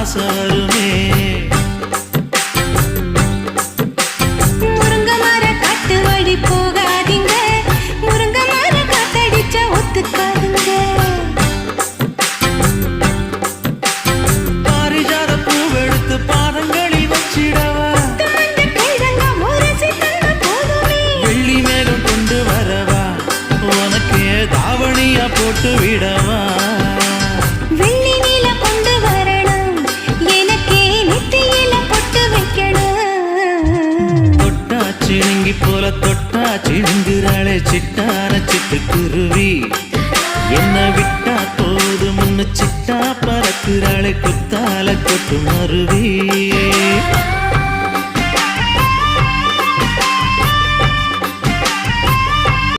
ஆசை வருமே. முருங்க மர காட்டு வழி போகாதீங்க, முருங்க மர காத்தடிச்சா ஒத்துக்காதுங்க. பாரிஜாத பூவெடுத்து பாதங்களில் வச்சிடவா, வெள்ளி மேகம் கொண்டு வரவா, உனக்கே தாவணியா போட்டு விடவா. வெள்ளி நீல கொண்டு வரணும், எனக்கே நெத்தியில பொட்டு வைக்கணும். தொட்டா சிணுங்கி போல தொட்டா சிணுங்குறாளே சிட்டான சிட்டுக்குருவி, என்ன விட்டா போதும் முன்னு சிட்டா பறக்குறாளே குத்தால கொட்டு மருவி.